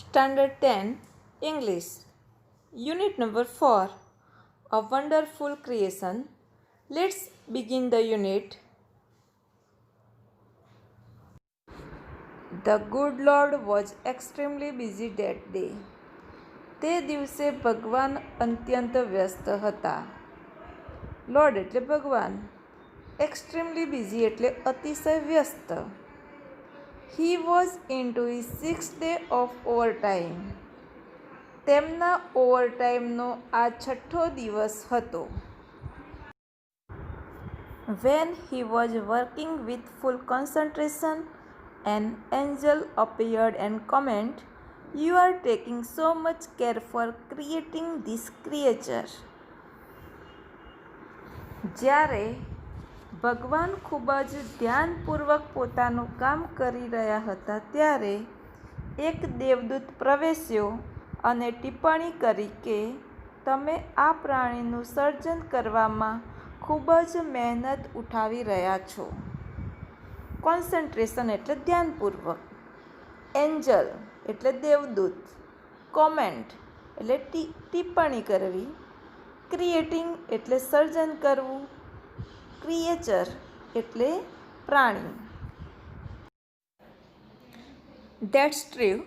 Standard 10 English Unit number 4 A Wonderful Creation. Let's begin the unit. The good Lord was extremely busy that day. તે દિવસે ભગવાન અત્યંત વ્યસ્ત હતા. Lord એટલે ભગવાન. એક્સ્ટ્રીમલી બિઝી એટલે અતિશય વ્યસ્ત. He was into his 6th day of overtime. તેમના ઓવરટાઈમનો આ છઠ્ઠો દિવસ હતો. When he was working with full concentration, an angel appeared and commented, "You are taking so much care for creating this creature." જ્યારે ભગવાન ખૂબ જ ધ્યાનપૂર્વક પોતાનું કામ કરી રહ્યા હતા ત્યારે એક દેવદૂત પ્રવેશ્યો અને ટિપ્પણી કરી કે તમે આ પ્રાણીનું સર્જન કરવામાં ખૂબ જ મહેનત ઉઠાવી રહ્યા છો. કોન્સન્ટ્રેશન એટલે ધ્યાનપૂર્વક. એન્જલ એટલે દેવદૂત. કોમેન્ટ એટલે ટિપ્પણી કરવી. ક્રિએટિંગ એટલે સર્જન કરવું. ક્રિએચર એટલે પ્રાણી. That's true,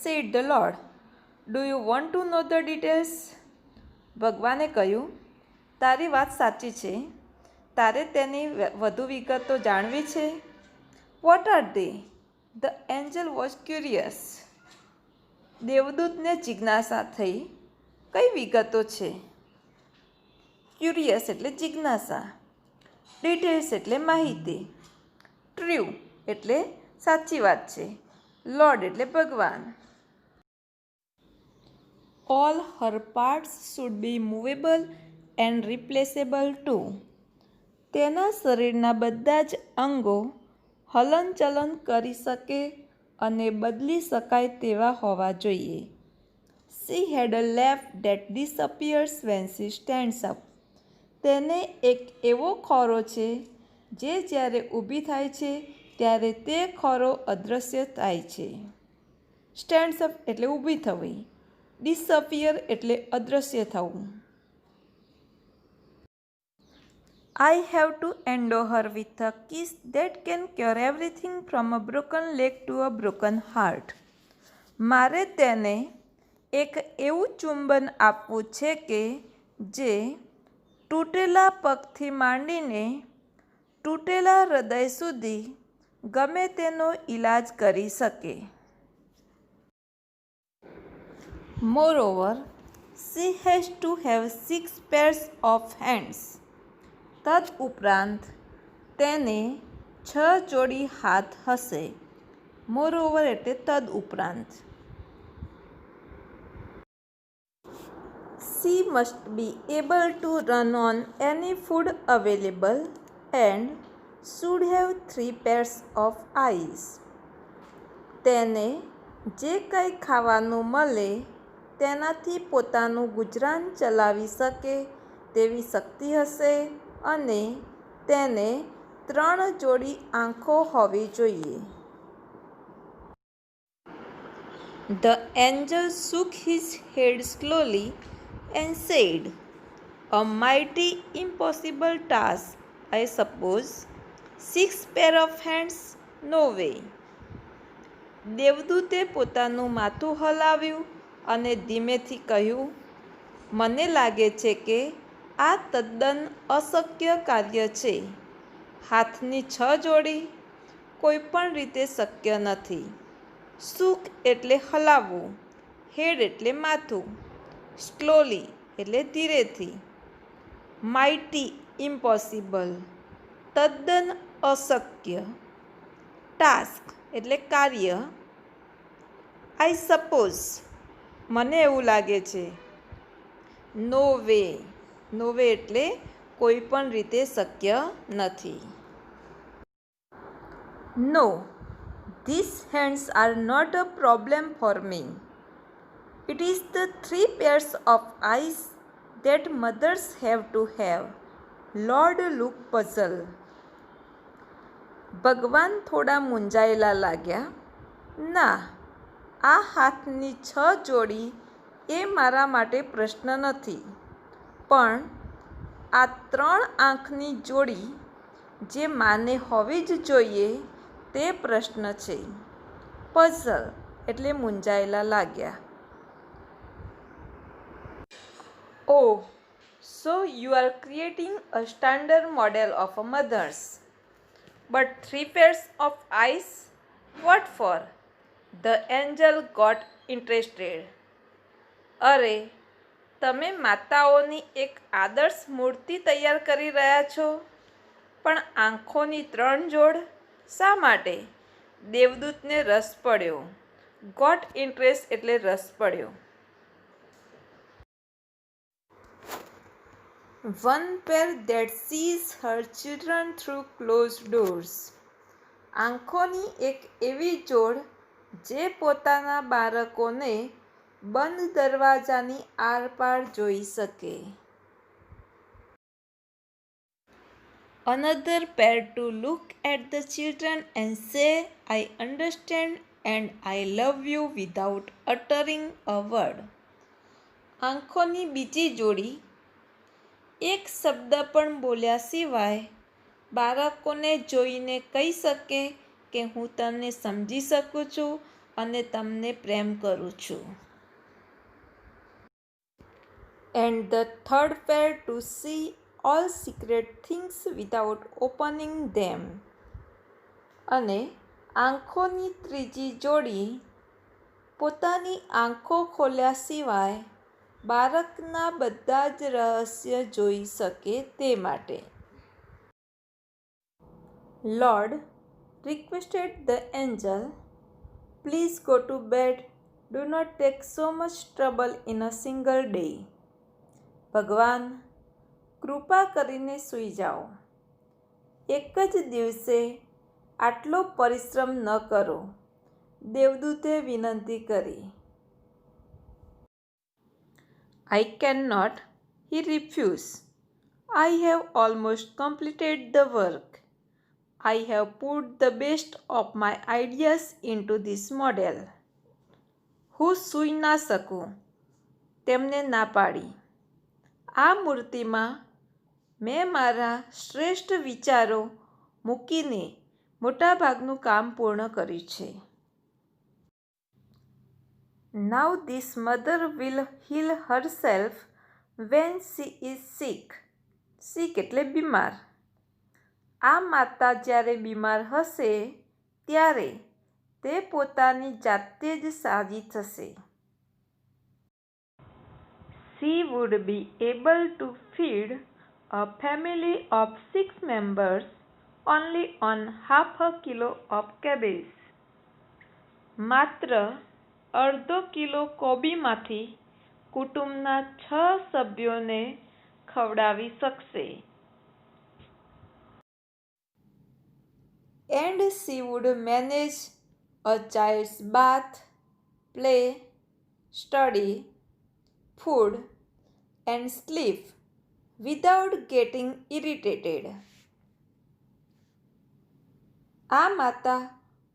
said the Lord. Do you want to know the details? ભગવાને કહ્યું, તારી વાત સાચી છે. તારે તેની વધુ વિગતો જાણવી છે? What are they? The angel was curious. દેવદૂતને જિજ્ઞાસા થઈ. કઈ વિગતો છે? ક્યુરિયસ એટલે જિજ્ઞાસા. ડિટેલ્સ એટલે માહિતી. ટ્રુ એટલે સાચી વાત છે. લોર્ડ એટલે ભગવાન. All her parts should be movable and replaceable too. તેના શરીરના બધા જ અંગો હલનચલન કરી શકે અને બદલી શકાય તેવા હોવા જોઈએ. She had a laugh that disappears when she stands up. તેને એક એવો ખોરો છે જે જ્યારે ઊભી થાય છે ત્યારે તે ખોરો અદૃશ્ય થાય છે. સ્ટેન્ડ્સ અપ એટલે ઊભી થવી. ડિસઅપિયર એટલે અદૃશ્ય થવું. I have to endow her with a kiss that can cure everything from a broken leg to a broken heart. મારે તેને એક એવું ચુંબન આપવું છે કે જે તૂટેલા પગથી માંડીને તૂટેલા હૃદય સુધી ગમે તેનો ઈલાજ કરી શકે. Moreover, she has to have 6 pairs of hands. તદ ઉપરાંત તેને 6 જોડી હાથ હશે. મોરઓવર એટલે તદ ઉપરાંત. She must be able to run on any food available and should have 3 pairs of eyes. તેને જે કંઈ ખાવાનું મળે તેનાથી પોતાનું ગુજરાન ચલાવી શકે તેવી શક્તિ હશે અને તેને 3 જોડી આંખો હોવી જોઈએ. The angel shook his head slowly and said, "A mighty impossible task, I suppose. 6 pair of hands? No way." દેવદૂતે પોતાનું માથું હલાવ્યું અને ધીમેથી કહ્યું, મને લાગે છે કે આ તદ્દન અશક્ય કાર્ય છે. હાથની 6 જોડી? કોઈ પણ રીતે શક્ય નથી. સુક એટલે હલાવવું. હેડ એટલે માથું. સ્લોલી એટલે ધીરેથી. માઇટી ઇમ્પોસિબલ તદ્દન અશક્ય. ટાસ્ક એટલે કાર્ય. આઈ સપોઝ મને એવું લાગે છે. નો વે. નો વે એટલે કોઈ પણ રીતે શક્ય નથી. નો, these hands are not a problem for me. It is the 3 pairs of eyes that mothers have to have. Lord looked puzzled. ભગવાન થોડા મૂંઝાયેલા લાગ્યા. ના, આ હાથની 6 જોડી એ મારા માટે પ્રશ્ન નથી, પણ આ 3 આંખની જોડી જે માને હોવી જ જોઈએ તે પ્રશ્ન છે. પઝલ એટલે મૂંઝાયેલા લાગ્યા. Oh, so you are creating a standard model of a mother's. But 3 pairs of eyes? What for? The angel got interested. અરે, તમે માતાઓની એક આદર્શ મૂર્તિ તૈયાર કરી રહ્યા છો, પણ આંખોની 3 જોડ શા માટે? દેવદૂતને રસ પડ્યો. ગોટ ઇન્ટરેસ્ટ એટલે રસ પડ્યો. One pair that sees her children through closed doors. આંખોની એક એવી જોડ જે પોતાના બાળકોને બંધ દરવાજાની આરપાર જોઈ શકે. Another pair to look at the children and say, I understand and I love you without uttering a word. આંખોની બીજી જોડી એક શબ્દ પણ બોલ્યા સિવાય બાળકોને જોઈને કહી શકે કે હું તને સમજી શકું છું અને તમને પ્રેમ કરું છું. And the third pair to see all secret things without opening them. અને આંખોની ત્રીજી જોડી પોતાની આંખો ખોલ્યા સિવાય બાળકના બધા જ રહસ્ય જોઈ શકે તે માટે. Lord requested the angel, please go to bed, do not take so much trouble in a single day. ભગવાન, કૃપા કરીને સૂઈ જાઓ. એક જ દિવસે આટલો પરિશ્રમ ન કરો, દેવદૂતે વિનંતી કરી. I cannot, he refused. I have almost completed the work. I have put the best of my ideas into this model. હું સૂઈ ના શકું, તેમને ના પાડી. આ મૂર્તિમાં મેં મારા શ્રેષ્ઠ વિચારો મૂકીને મોટાભાગનું કામ પૂર્ણ કર્યું છે. Now this mother will heal herself when she is sick. Sick એટલે બીમાર. આ માતા જ્યારે બીમાર હશે ત્યારે તે પોતાની જાતે જ સાજી થશે. She would be able to feed a family of 6 members only on half a kilo of cabbage. માત્ર અડધો કિલો કોબીમાંથી કુટુંબના 6 સભ્યોને ખવડાવી શકશે. And she would manage a child's bath, play, study, food, and sleep without getting irritated. આ માતા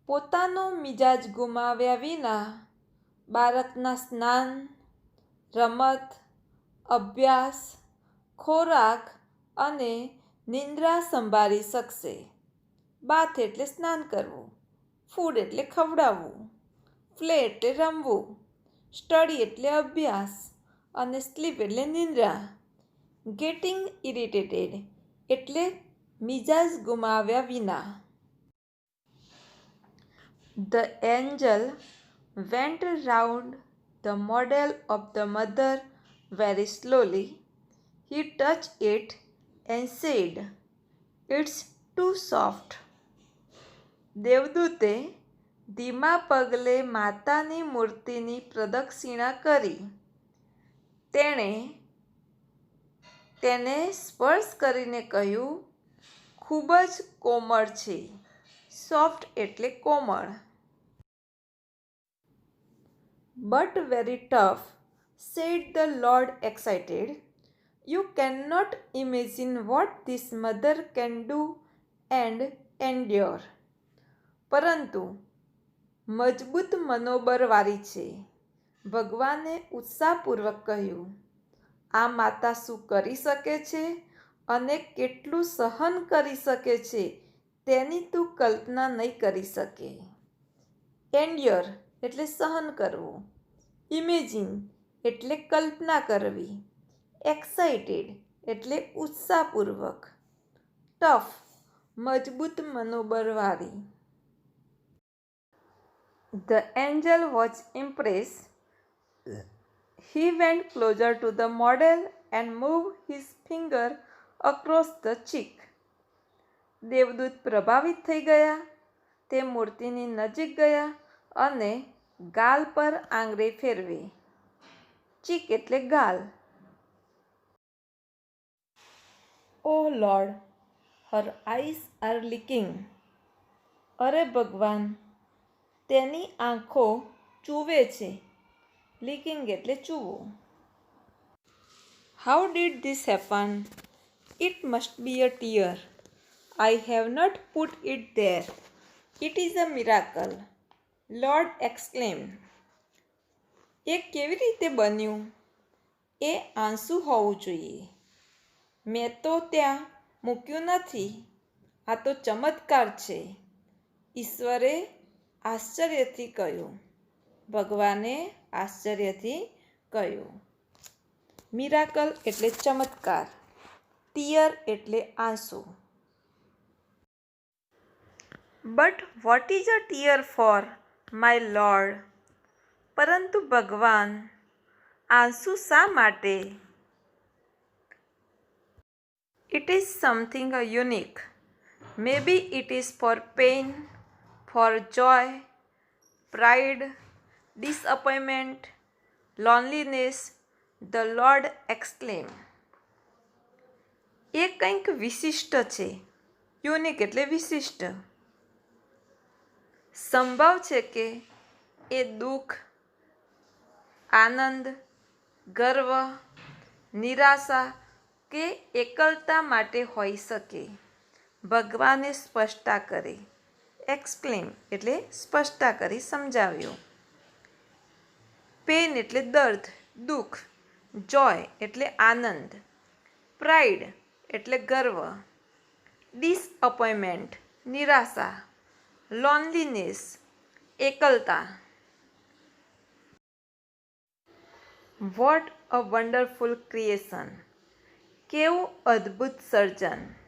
પોતાનો મિજાજ ગુમાવ્યા વિના બાળકના સ્નાન, રમત, અભ્યાસ, ખોરાક અને નિંદ્રા સંભાળી શકશે. બાથ એટલે સ્નાન કરવું, ફૂડ એટલે ખવડાવવું, પ્લે એટલે રમવું, સ્ટડી એટલે અભ્યાસ અને સ્લીપ એટલે નિંદ્રા. ગેટિંગ ઇરિટેટેડ એટલે મિજાજ ગુમાવ્યા વિના. The angel went round the model of the mother very slowly. He touched it and said, It's too soft. દેવદૂતે ધીમા પગલે માતાની મૂર્તિની પ્રદક્ષિણા કરી. તેણે તેને સ્પર્શ કરીને કહ્યું, ખૂબ જ કોમળ છે. સોફ્ટ એટલે કોમળ. But very tough, said the Lord excited. You cannot imagine what this mother can do and endure. પરંતુ મજબૂત મનોબળવાળી છે. ભગવાને ઉત્સાહપૂર્વક કહ્યું, આ માતા શું કરી શકે છે અને કેટલું સહન કરી શકે છે તેની તું કલ્પના નહીં કરી શકે. એન્ડ્યોર એટલે સહન કરવું. ઇમેજિન એટલે કલ્પના કરવી. એક્સાઇટેડ એટલે ઉત્સાહપૂર્વક. ટફ મજબૂત મનોબળવાળી. The angel was impressed. He went closer to the model and moved his finger across the cheek. દેવદૂત પ્રભાવિત થઈ ગયા. તે મૂર્તિની નજીક ગયા અને ગાલ પર આંગળી ફેરવી. ચીક એટલે ગાલ. Oh Lord, her eyes are leaking. અરે ભગવાન, તેની આંખો ચૂવે છે. લીકિંગ એટલે ચૂવું. How did this happen? It must be a tear. I have not put it there. It is a miracle. Lord exclaimed. એ કેવી રીતે બન્યું? એ આંસુ હોવું જોઈએ. મેં તો ત્યાં મૂક્યું નથી. આ તો ચમત્કાર છે. ઈશ્વરે આશ્ચર્યથી કહ્યું. ભગવાને આશ્ચર્યથી કહ્યું. મિરાકલ એટલે ચમત્કાર. ટીયર એટલે આંસુ. But what is a tear for, my lord? પરંતુ ભગવાન, આંસુ શા માટે? It is something unique. May be it is for pain, for joy, pride, disappointment, loneliness, the Lord exclaimed. એ કંઈક વિશિષ્ટ છે. યુનિક એટલે વિશિષ્ટ. સંભવ છે કે એ દુઃખ, આનંદ, ગર્વ, નિરાશા કે એકલતા માટે હોઈ શકે. ભગવાને સ્પષ્ટતા કરી. એક્સપ્લેન એટલે સ્પષ્ટતા કરી સમજાવ્યું. પેન એટલે દર્દ, દુઃખ. જોય એટલે આનંદ. પ્રાઇડ એટલે ગર્વ. ડિસઅપોઇન્ટમેન્ટ નિરાશા. લોનલીનેસ એકલતા. What a wonderful creation. કેવું અદ્ભુત સર્જન.